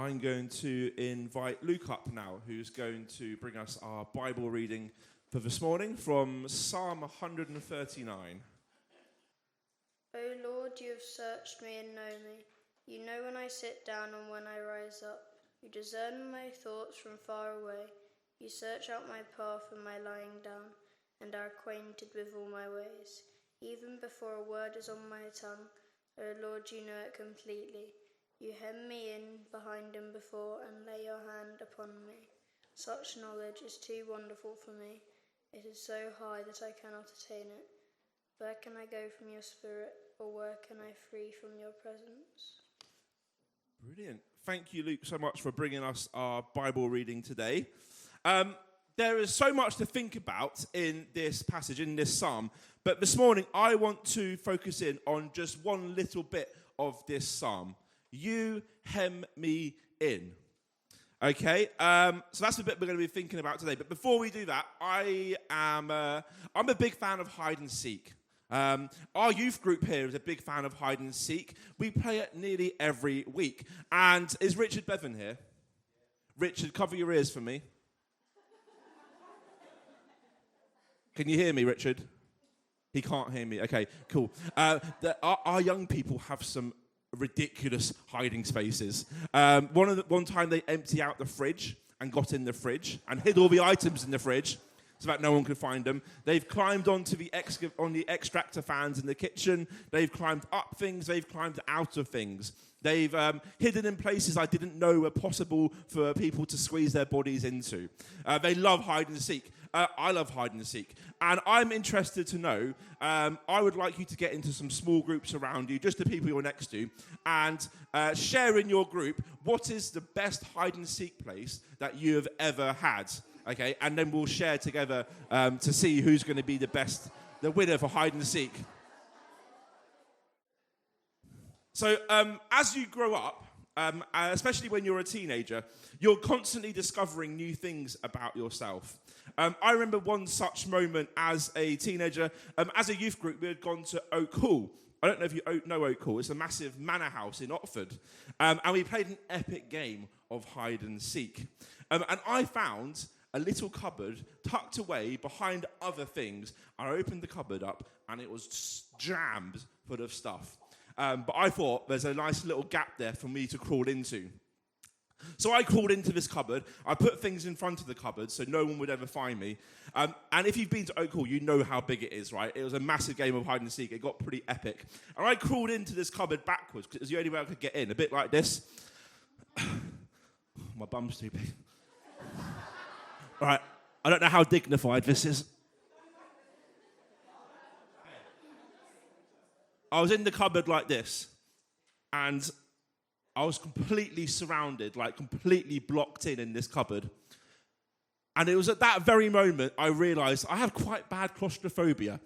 I'm going to invite Luke up now, who's going to bring us our Bible reading for this morning from Psalm 139. O Lord, you have searched me and know me. You know when I sit down and when I rise up. You discern my thoughts from far away. You search out my path and my lying down, and are acquainted with all my ways. Even before a word is on my tongue, O Lord, you know it completely. You hem me in behind and before, and lay your hand upon me. Such knowledge is too wonderful for me. It is so high that I cannot attain it. Where can I go from your spirit, or where can I flee from your presence? Brilliant. Thank you, Luke, so much for bringing us our Bible reading today. There is so much to think about in this passage, in this psalm, but this morning I want to focus in on just one little bit of this psalm. You hem me in. Okay, so that's the bit we're going to be thinking about today. But before we do that, I'm a big fan of hide and seek. Our youth group here is a big fan of hide and seek. We play it nearly every week. And is Richard Bevan here? Richard, cover your ears for me. Can you hear me, Richard? He can't hear me. Okay, cool. Our young people have some ridiculous hiding spaces. One time they emptied out the fridge and got in the fridge and hid all the items in the fridge so that no one could find them. They've climbed onto the extractor fans in the kitchen. They've climbed up things. They've climbed out of things. They've hidden in places I didn't know were possible for people to squeeze their bodies into. They love hide and seek. I love hide and seek. And I'm interested to know, I would like you to get into some small groups around you, just the people you're next to, and share in your group what is the best hide and seek place that you have ever had. Okay, and then we'll share together to see who's going to be the winner for hide and seek. So as you grow up, especially when you're a teenager, you're constantly discovering new things about yourself. I remember one such moment as a teenager. As a youth group, we had gone to Oak Hall. I don't know if you know Oak Hall. It's a massive manor house in Oxford. And we played an epic game of hide and seek. And I found a little cupboard tucked away behind other things. I opened the cupboard up, and it was jammed full of stuff. But I thought there's a nice little gap there for me to crawl into. So I crawled into this cupboard. I put things in front of the cupboard so no one would ever find me. And if you've been to Oak Hall, you know how big it is, right? It was a massive game of hide and seek. It got pretty epic. And I crawled into this cupboard backwards because it was the only way I could get in, a bit like this. My bum's too big. All right, I don't know how dignified this is. I was in the cupboard like this, and I was completely surrounded, like completely blocked in this cupboard. And it was at that very moment I realised I have quite bad claustrophobia.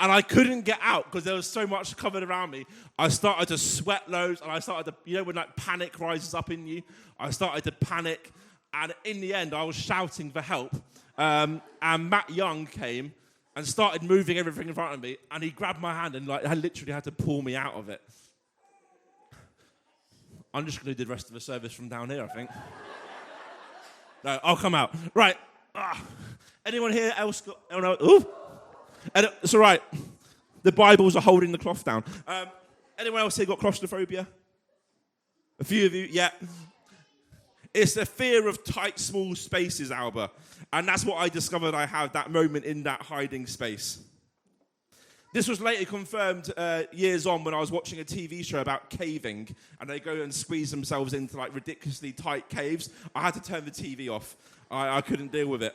And I couldn't get out because there was so much covered around me. I started to sweat loads, and I started to, when like panic rises up in you, I started to panic. And in the end, I was shouting for help. And Matt Young came and started moving everything in front of me, and he grabbed my hand and I literally had to pull me out of it. I'm just going to do the rest of the service from down here, I think. No, I'll come out. Right. Anyone here else got... Oh, no. Ooh. It's all right. The Bibles are holding the cloth down. Anyone else here got claustrophobia? A few of you? Yeah. It's the fear of tight, small spaces, Alba. And that's what I discovered I had that moment in that hiding space. This was later confirmed years on when I was watching a TV show about caving, and they go and squeeze themselves into like ridiculously tight caves. I had to turn the TV off. I couldn't deal with it.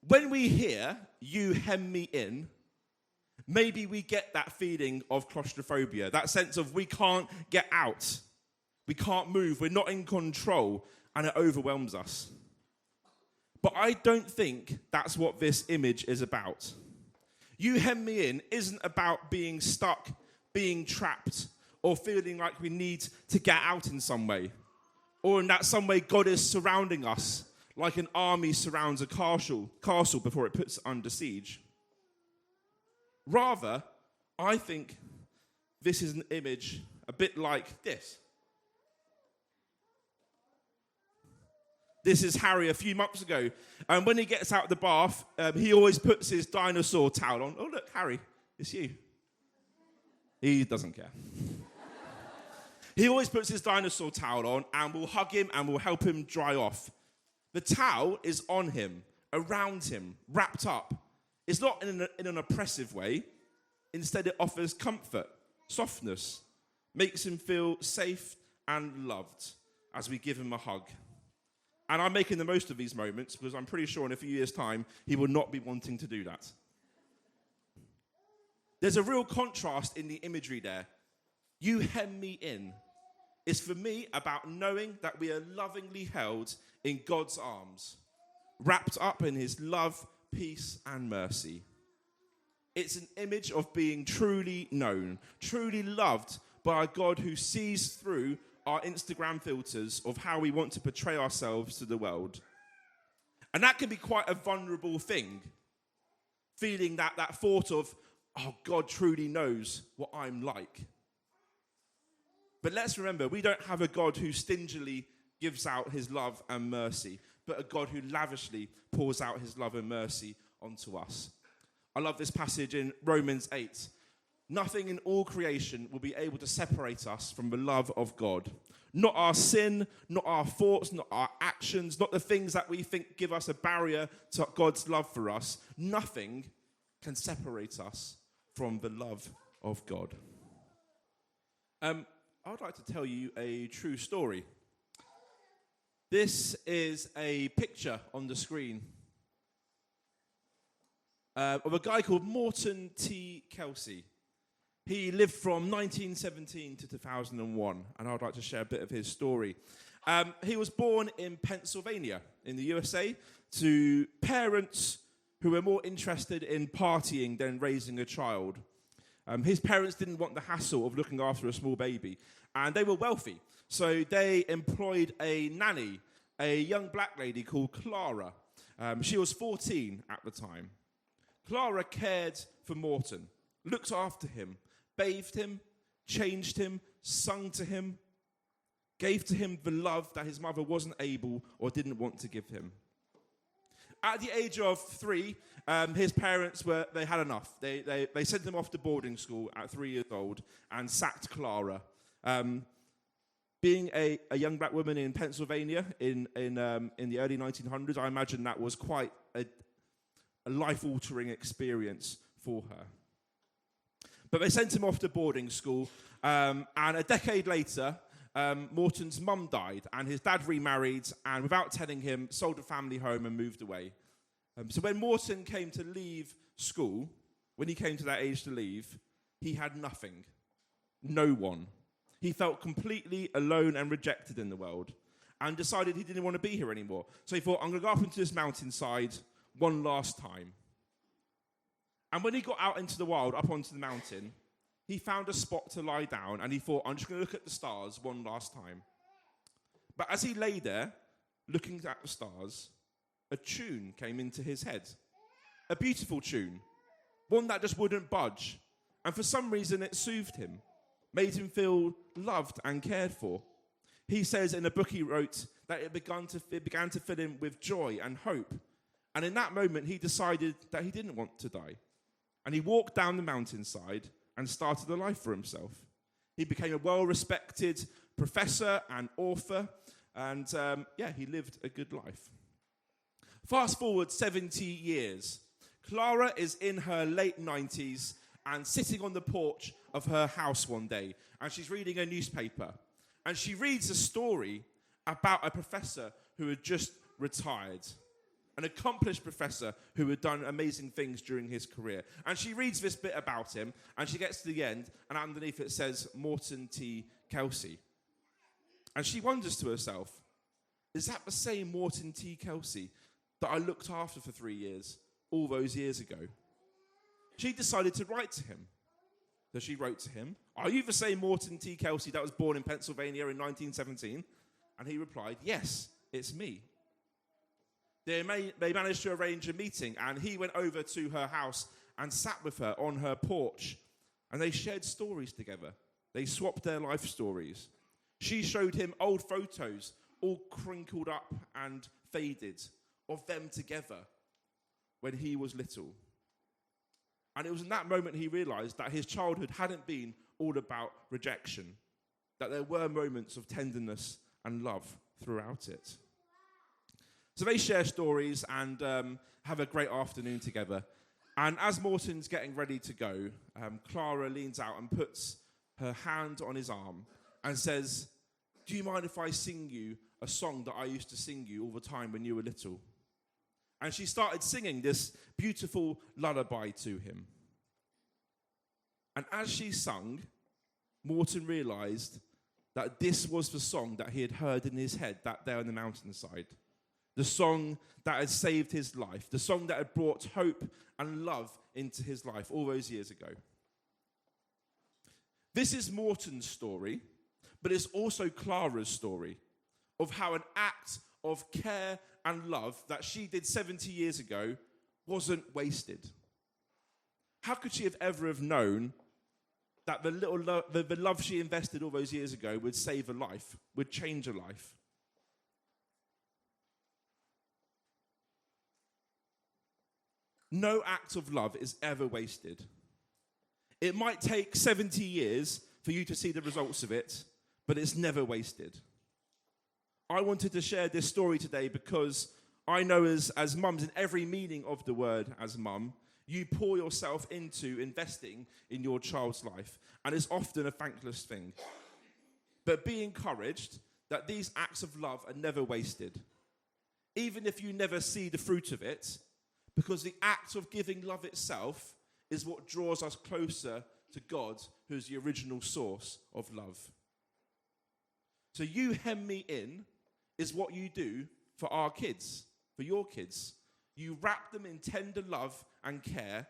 When we hear, you hem me in, maybe we get that feeling of claustrophobia, that sense of we can't get out. We can't move, we're not in control, and it overwhelms us. But I don't think that's what this image is about. You hem me in isn't about being stuck, being trapped, or feeling like we need to get out in some way. Or in that some way God is surrounding us, like an army surrounds a castle before it puts it under siege. Rather, I think this is an image a bit like this. This is Harry a few months ago. And when he gets out of the bath, he always puts his dinosaur towel on. Oh, look, Harry, it's you. He doesn't care. He always puts his dinosaur towel on and will hug him and will help him dry off. The towel is on him, around him, wrapped up. It's not in an oppressive way. Instead, it offers comfort, softness, makes him feel safe and loved as we give him a hug. And I'm making the most of these moments because I'm pretty sure in a few years' time, he will not be wanting to do that. There's a real contrast in the imagery there. You hem me in. It's for me about knowing that we are lovingly held in God's arms, wrapped up in his love, peace, and mercy. It's an image of being truly known, truly loved by a God who sees through our Instagram filters of how we want to portray ourselves to the world. And that can be quite a vulnerable thing, feeling that thought of, oh, God truly knows what I'm like. But let's remember, we don't have a God who stingily gives out his love and mercy, but a God who lavishly pours out his love and mercy onto us. I love this passage in Romans 8. Nothing in all creation will be able to separate us from the love of God. Not our sin, not our thoughts, not our actions, not the things that we think give us a barrier to God's love for us. Nothing can separate us from the love of God. I'd like to tell you a true story. This is a picture on the screen of a guy called Morton T. Kelsey. He lived from 1917 to 2001, and I'd like to share a bit of his story. He was born in Pennsylvania, in the USA, to parents who were more interested in partying than raising a child. His parents didn't want the hassle of looking after a small baby, and they were wealthy. So they employed a nanny, a young black lady called Clara. She was 14 at the time. Clara cared for Morton, looked after him, bathed him, changed him, sung to him, gave to him the love that his mother wasn't able or didn't want to give him. At the age of 3, his parents they had enough. They sent him off to boarding school at 3 years old and sacked Clara. Being a young black woman in Pennsylvania in the early 1900s, I imagine that was quite a life-altering experience for her. But they sent him off to boarding school, and a decade later, Morton's mum died, and his dad remarried, and without telling him, sold the family home and moved away. So when Morton came to leave school, when he came to that age to leave, he had nothing, no one. He felt completely alone and rejected in the world, and decided he didn't want to be here anymore. So he thought, I'm going to go up into this mountainside one last time. And when he got out into the wild, up onto the mountain, he found a spot to lie down, and he thought, I'm just going to look at the stars one last time. But as he lay there, looking at the stars, a tune came into his head. A beautiful tune. One that just wouldn't budge. And for some reason, it soothed him, made him feel loved and cared for. He says in a book he wrote that it began to fill him with joy and hope. And in that moment, he decided that he didn't want to die. And he walked down the mountainside and started a life for himself. He became a well-respected professor and author, and he lived a good life. Fast forward 70 years. Clara is in her late 90s and sitting on the porch of her house one day, and she's reading a newspaper. And she reads a story about a professor who had just retired. An accomplished professor who had done amazing things during his career. And she reads this bit about him, and she gets to the end, and underneath it says, Morton T. Kelsey. And she wonders to herself, is that the same Morton T. Kelsey that I looked after for 3 years, all those years ago? She decided to write to him. So she wrote to him, are you the same Morton T. Kelsey that was born in Pennsylvania in 1917? And he replied, yes, it's me. They managed to arrange a meeting, and he went over to her house and sat with her on her porch, and they shared stories together. They swapped their life stories. She showed him old photos, all crinkled up and faded, of them together when he was little. And it was in that moment he realized that his childhood hadn't been all about rejection, that there were moments of tenderness and love throughout it. So they share stories and have a great afternoon together. And as Morton's getting ready to go, Clara leans out and puts her hand on his arm and says, "Do you mind if I sing you a song that I used to sing you all the time when you were little?" And she started singing this beautiful lullaby to him. And as she sung, Morton realized that this was the song that he had heard in his head that day on the mountainside. The song that had saved his life. The song that had brought hope and love into his life all those years ago. This is Morton's story, but it's also Clara's story of how an act of care and love that she did 70 years ago wasn't wasted. How could she have ever have known that the love she invested all those years ago would save a life, would change a life? No act of love is ever wasted. It might take 70 years for you to see the results of it, but it's never wasted. I wanted to share this story today because I know as mums, in every meaning of the word as mum, you pour yourself into investing in your child's life, and it's often a thankless thing. But be encouraged that these acts of love are never wasted, even if you never see the fruit of it, because the act of giving love itself is what draws us closer to God, who's the original source of love. So you hem me in is what you do for our kids, for your kids. You wrap them in tender love and care,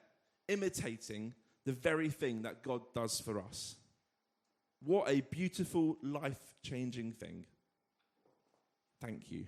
imitating the very thing that God does for us. What a beautiful, life-changing thing. Thank you.